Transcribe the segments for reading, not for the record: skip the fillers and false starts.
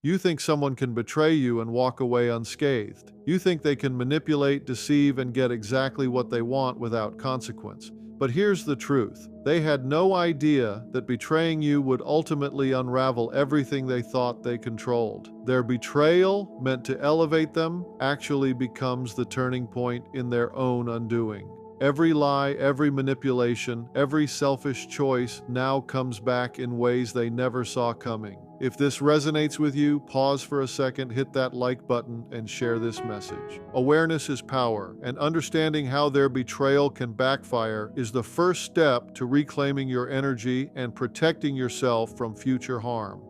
You think someone can betray you and walk away unscathed. You think they can manipulate, deceive, and get exactly what they want without consequence. But here's the truth. They had no idea that betraying you would ultimately unravel everything they thought they controlled. Their betrayal, meant to elevate them, actually becomes the turning point in their own undoing. Every lie, every manipulation, every selfish choice now comes back in ways they never saw coming. If this resonates with you, pause for a second, hit that like button, and share this message. Awareness is power, and understanding how their betrayal can backfire is the first step to reclaiming your energy and protecting yourself from future harm.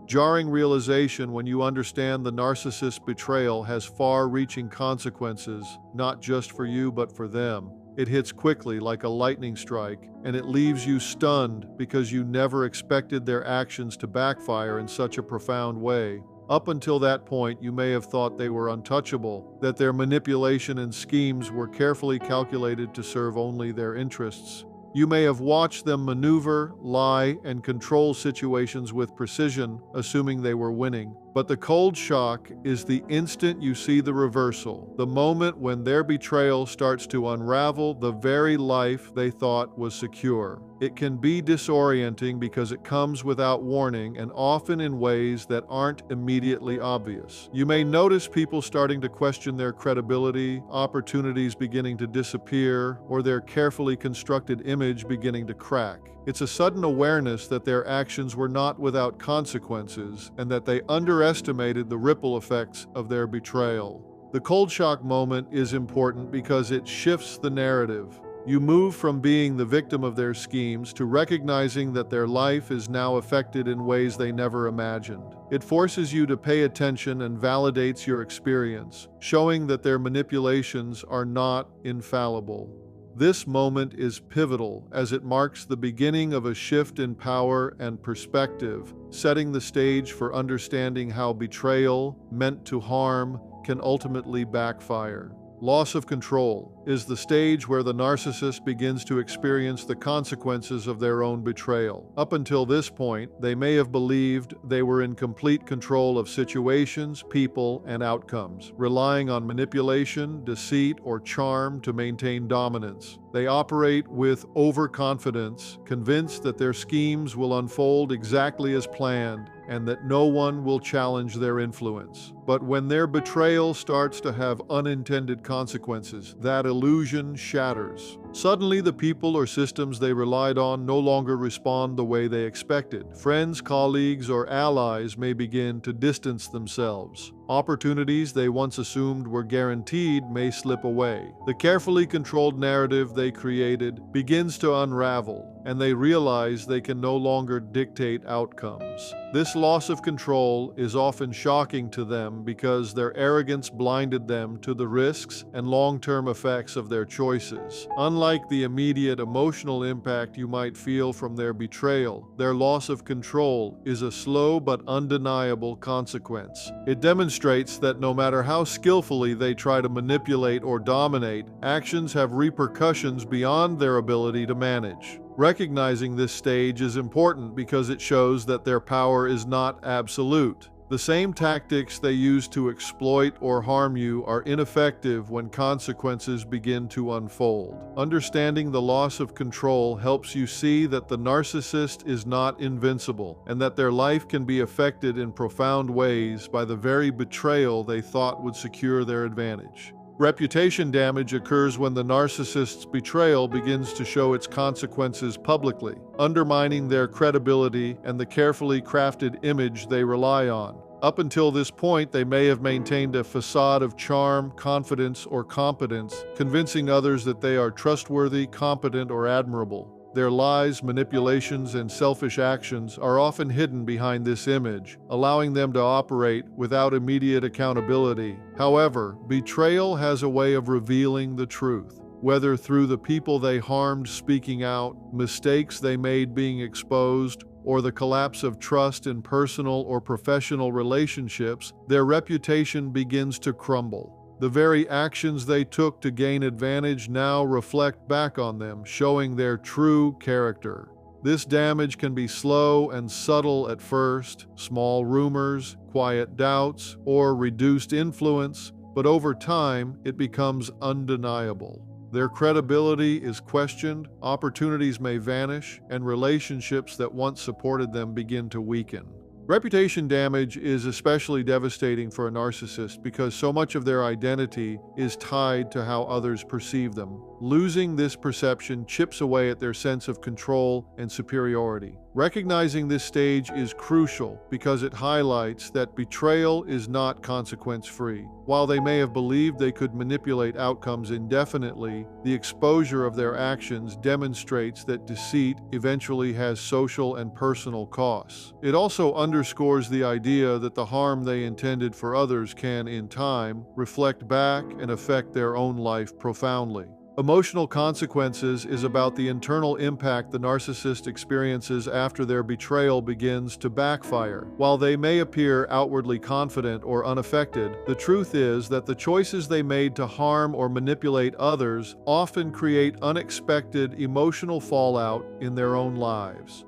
Jarring realization when you understand the narcissist's betrayal has far-reaching consequences, not just for you but for them. It hits quickly like a lightning strike, and it leaves you stunned because you never expected their actions to backfire in such a profound way. Up until that point, you may have thought they were untouchable, that their manipulation and schemes were carefully calculated to serve only their interests. You may have watched them maneuver, lie, and control situations with precision, assuming they were winning. But the cold shock is the instant you see the reversal, the moment when their betrayal starts to unravel the very life they thought was secure. It can be disorienting because it comes without warning and often in ways that aren't immediately obvious. You may notice people starting to question their credibility, opportunities beginning to disappear, or their carefully constructed image beginning to crack. It's a sudden awareness that their actions were not without consequences and that they underestimated the ripple effects of their betrayal. The cold shock moment is important because it shifts the narrative. You move from being the victim of their schemes to recognizing that their life is now affected in ways they never imagined. It forces you to pay attention and validates your experience, showing that their manipulations are not infallible. This moment is pivotal as it marks the beginning of a shift in power and perspective, setting the stage for understanding how betrayal, meant to harm, can ultimately backfire. Loss of control is the stage where the narcissist begins to experience the consequences of their own betrayal. Up until this point, they may have believed they were in complete control of situations, people, and outcomes, relying on manipulation, deceit, or charm to maintain dominance. They operate with overconfidence, convinced that their schemes will unfold exactly as planned and that no one will challenge their influence. But when their betrayal starts to have unintended consequences, that illusion shatters. Suddenly, the people or systems they relied on no longer respond the way they expected. Friends, colleagues, or allies may begin to distance themselves. Opportunities they once assumed were guaranteed may slip away. The carefully controlled narrative they created begins to unravel, and they realize they can no longer dictate outcomes. This loss of control is often shocking to them because their arrogance blinded them to the risks and long-term effects of their choices. Unlike the immediate emotional impact you might feel from their betrayal, their loss of control is a slow but undeniable consequence. It demonstrates that no matter how skillfully they try to manipulate or dominate, actions have repercussions beyond their ability to manage. Recognizing this stage is important because it shows that their power is not absolute. The same tactics they use to exploit or harm you are ineffective when consequences begin to unfold. Understanding the loss of control helps you see that the narcissist is not invincible and that their life can be affected in profound ways by the very betrayal they thought would secure their advantage. Reputation damage occurs when the narcissist's betrayal begins to show its consequences publicly, undermining their credibility and the carefully crafted image they rely on. Up until this point, they may have maintained a facade of charm, confidence, or competence, convincing others that they are trustworthy, competent, or admirable. Their lies, manipulations, and selfish actions are often hidden behind this image, allowing them to operate without immediate accountability. However, betrayal has a way of revealing the truth. Whether through the people they harmed speaking out, mistakes they made being exposed, or the collapse of trust in personal or professional relationships, their reputation begins to crumble. The very actions they took to gain advantage now reflect back on them, showing their true character. This damage can be slow and subtle at first, small rumors, quiet doubts, or reduced influence, but over time it becomes undeniable. Their credibility is questioned, opportunities may vanish, and relationships that once supported them begin to weaken. Reputation damage is especially devastating for a narcissist because so much of their identity is tied to how others perceive them. Losing this perception chips away at their sense of control and superiority. Recognizing this stage is crucial because it highlights that betrayal is not consequence-free. While they may have believed they could manipulate outcomes indefinitely, the exposure of their actions demonstrates that deceit eventually has social and personal costs. It also underscores the idea that the harm they intended for others can, in time, reflect back and affect their own life profoundly. Emotional consequences is about the internal impact the narcissist experiences after their betrayal begins to backfire. While they may appear outwardly confident or unaffected, the truth is that the choices they made to harm or manipulate others often create unexpected emotional fallout in their own lives.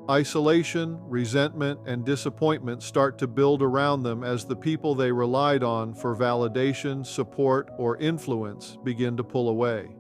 Isolation, resentment, and disappointment start to build around them as the people they relied on for validation, support, or influence begin to pull away.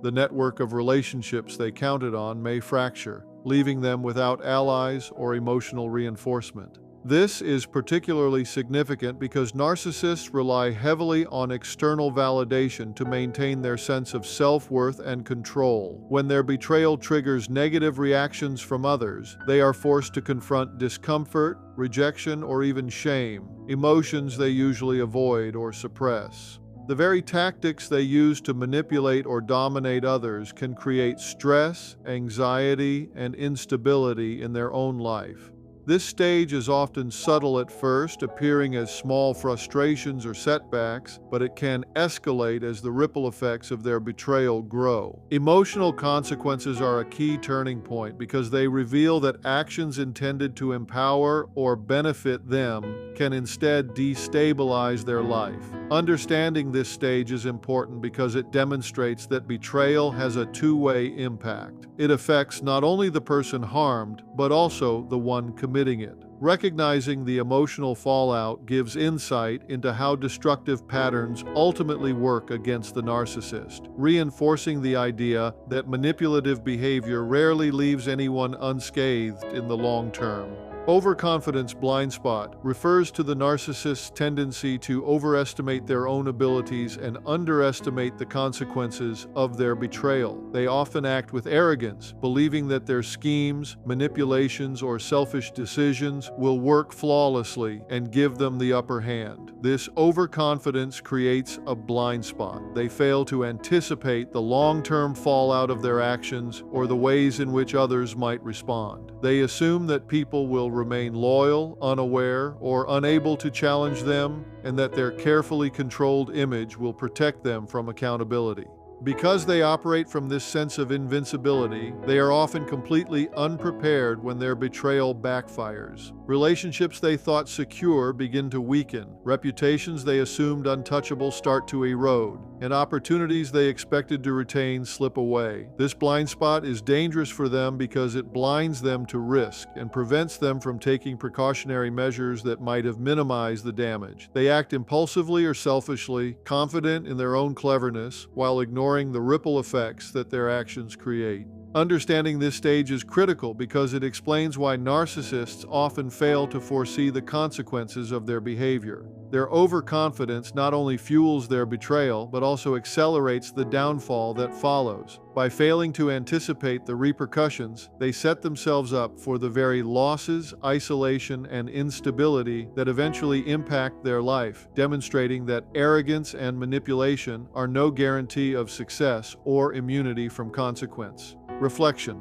The network of relationships they counted on may fracture, leaving them without allies or emotional reinforcement. This is particularly significant because narcissists rely heavily on external validation to maintain their sense of self-worth and control. When their betrayal triggers negative reactions from others, they are forced to confront discomfort, rejection, or even shame, emotions they usually avoid or suppress. The very tactics they use to manipulate or dominate others can create stress, anxiety, and instability in their own life. This stage is often subtle at first, appearing as small frustrations or setbacks, but it can escalate as the ripple effects of their betrayal grow. Emotional consequences are a key turning point because they reveal that actions intended to empower or benefit them can instead destabilize their life. Understanding this stage is important because it demonstrates that betrayal has a two-way impact. It affects not only the person harmed, but also the one committing it. Recognizing the emotional fallout gives insight into how destructive patterns ultimately work against the narcissist, reinforcing the idea that manipulative behavior rarely leaves anyone unscathed in the long term. Overconfidence blind spot refers to the narcissist's tendency to overestimate their own abilities and underestimate the consequences of their betrayal. They often act with arrogance, believing that their schemes, manipulations, or selfish decisions will work flawlessly and give them the upper hand. This overconfidence creates a blind spot. They fail to anticipate the long-term fallout of their actions or the ways in which others might respond. They assume that people will remain loyal, unaware, or unable to challenge them, and that their carefully controlled image will protect them from accountability. Because they operate from this sense of invincibility, they are often completely unprepared when their betrayal backfires. Relationships they thought secure begin to weaken, reputations they assumed untouchable start to erode, and opportunities they expected to retain slip away. This blind spot is dangerous for them because it blinds them to risk and prevents them from taking precautionary measures that might have minimized the damage. They act impulsively or selfishly, confident in their own cleverness, while ignoring the ripple effects that their actions create. Understanding this stage is critical because it explains why narcissists often fail to foresee the consequences of their behavior. Their overconfidence not only fuels their betrayal, but also accelerates the downfall that follows. By failing to anticipate the repercussions, they set themselves up for the very losses, isolation, and instability that eventually impact their life, demonstrating that arrogance and manipulation are no guarantee of success or immunity from consequence. Reflection.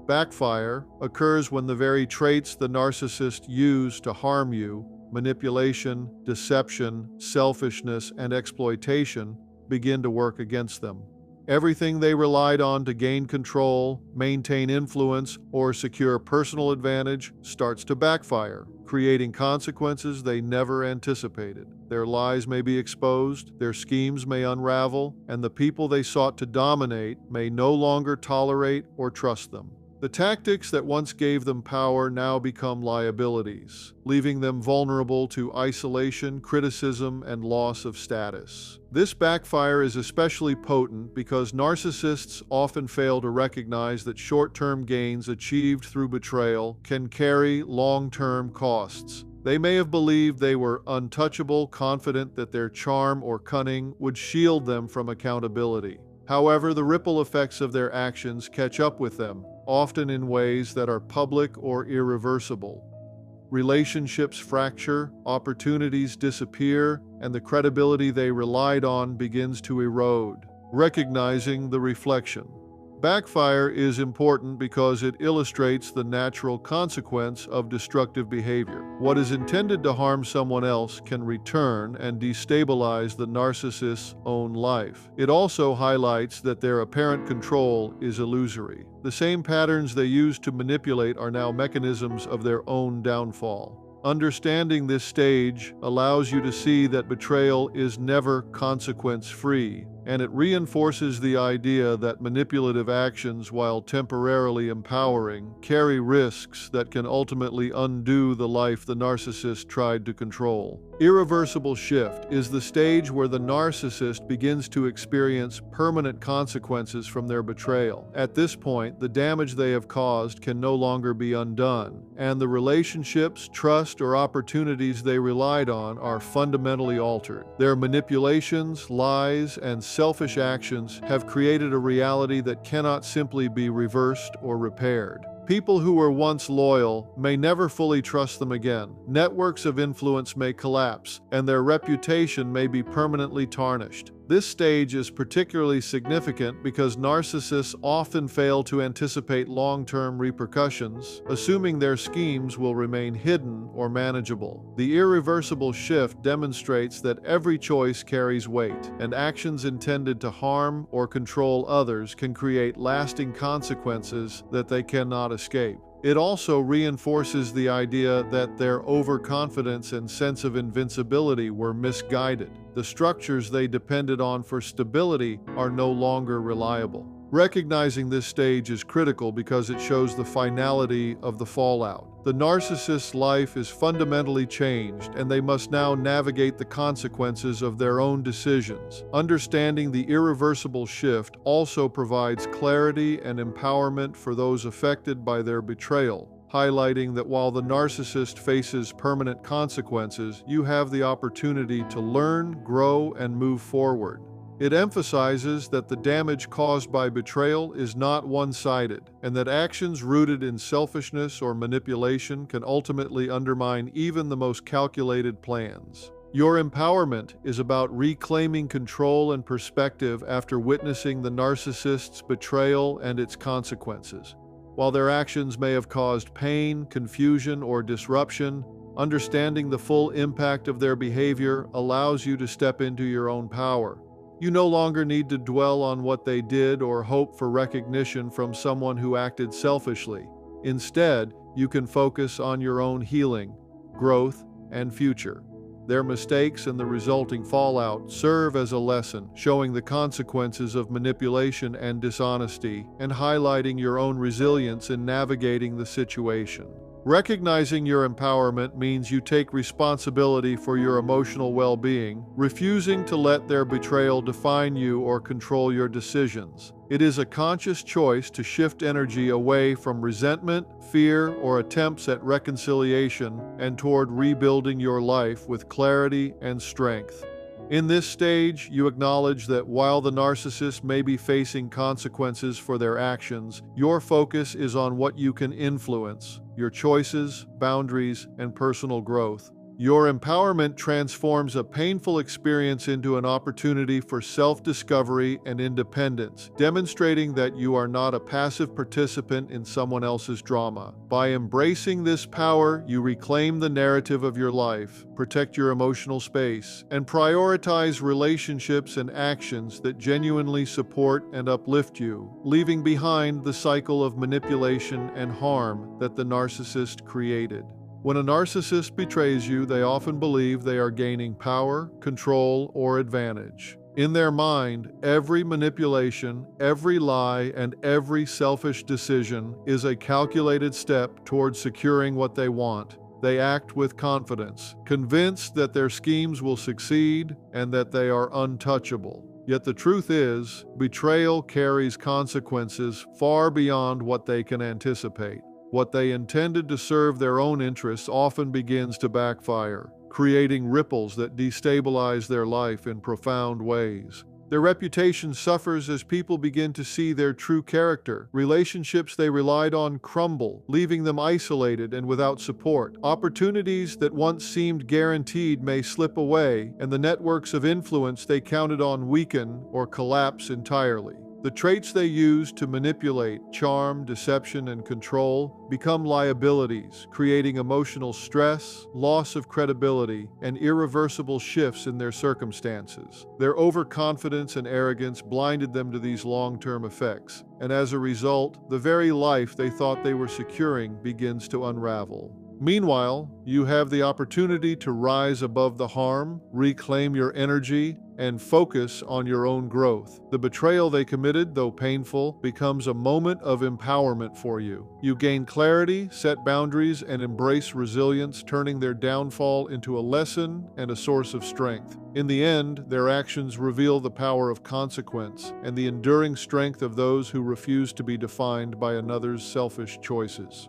Backfire occurs when the very traits the narcissist used to harm you, manipulation, deception, selfishness, and exploitation, begin to work against them. Everything they relied on to gain control, maintain influence, or secure personal advantage starts to backfire, creating consequences they never anticipated. Their lies may be exposed, their schemes may unravel, and the people they sought to dominate may no longer tolerate or trust them. The tactics that once gave them power now become liabilities, leaving them vulnerable to isolation, criticism, and loss of status. This backfire is especially potent because narcissists often fail to recognize that short-term gains achieved through betrayal can carry long-term costs. They may have believed they were untouchable, confident that their charm or cunning would shield them from accountability. However, the ripple effects of their actions catch up with them, often in ways that are public or irreversible. Relationships fracture, opportunities disappear, and the credibility they relied on begins to erode. Recognizing the reflection. Backfire is important because it illustrates the natural consequence of destructive behavior. What is intended to harm someone else can return and destabilize the narcissist's own life. It also highlights that their apparent control is illusory. The same patterns they use to manipulate are now mechanisms of their own downfall. Understanding this stage allows you to see that betrayal is never consequence-free, and it reinforces the idea that manipulative actions, while temporarily empowering, carry risks that can ultimately undo the life the narcissist tried to control. Irreversible shift is the stage where the narcissist begins to experience permanent consequences from their betrayal. At this point, the damage they have caused can no longer be undone, and the relationships, trust, or opportunities they relied on are fundamentally altered. Their manipulations, lies, and selfish actions have created a reality that cannot simply be reversed or repaired. People who were once loyal may never fully trust them again. Networks of influence may collapse, and their reputation may be permanently tarnished. This stage is particularly significant because narcissists often fail to anticipate long-term repercussions, assuming their schemes will remain hidden or manageable. The irreversible shift demonstrates that every choice carries weight, and actions intended to harm or control others can create lasting consequences that they cannot escape. It also reinforces the idea that their overconfidence and sense of invincibility were misguided. The structures they depended on for stability are no longer reliable. Recognizing this stage is critical because it shows the finality of the fallout. The narcissist's life is fundamentally changed, and they must now navigate the consequences of their own decisions. Understanding the irreversible shift also provides clarity and empowerment for those affected by their betrayal, highlighting that while the narcissist faces permanent consequences, you have the opportunity to learn, grow, and move forward. It emphasizes that the damage caused by betrayal is not one-sided, and that actions rooted in selfishness or manipulation can ultimately undermine even the most calculated plans. Your empowerment is about reclaiming control and perspective after witnessing the narcissist's betrayal and its consequences. While their actions may have caused pain, confusion, or disruption, understanding the full impact of their behavior allows you to step into your own power. You no longer need to dwell on what they did or hope for recognition from someone who acted selfishly. Instead, you can focus on your own healing, growth, and future. Their mistakes and the resulting fallout serve as a lesson, showing the consequences of manipulation and dishonesty, and highlighting your own resilience in navigating the situation. Recognizing your empowerment means you take responsibility for your emotional well-being, refusing to let their betrayal define you or control your decisions. It is a conscious choice to shift energy away from resentment, fear, or attempts at reconciliation and toward rebuilding your life with clarity and strength. In this stage, you acknowledge that while the narcissist may be facing consequences for their actions, your focus is on what you can influence: your choices, boundaries, and personal growth. Your empowerment transforms a painful experience into an opportunity for self-discovery and independence, demonstrating that you are not a passive participant in someone else's drama. By embracing this power, you reclaim the narrative of your life, protect your emotional space, and prioritize relationships and actions that genuinely support and uplift you, leaving behind the cycle of manipulation and harm that the narcissist created. When a narcissist betrays you, they often believe they are gaining power, control, or advantage. In their mind, every manipulation, every lie, and every selfish decision is a calculated step towards securing what they want. They act with confidence, convinced that their schemes will succeed and that they are untouchable. Yet the truth is, betrayal carries consequences far beyond what they can anticipate. What they intended to serve their own interests often begins to backfire, creating ripples that destabilize their life in profound ways. Their reputation suffers as people begin to see their true character. Relationships they relied on crumble, leaving them isolated and without support. Opportunities that once seemed guaranteed may slip away, and the networks of influence they counted on weaken or collapse entirely. The traits they use to manipulate, charm, deception, and control become liabilities, creating emotional stress, loss of credibility, and irreversible shifts in their circumstances. Their overconfidence and arrogance blinded them to these long-term effects, and as a result, the very life they thought they were securing begins to unravel. Meanwhile, you have the opportunity to rise above the harm, reclaim your energy, and focus on your own growth. The betrayal they committed, though painful, becomes a moment of empowerment for you. You gain clarity, set boundaries, and embrace resilience, turning their downfall into a lesson and a source of strength. In the end, their actions reveal the power of consequence and the enduring strength of those who refuse to be defined by another's selfish choices.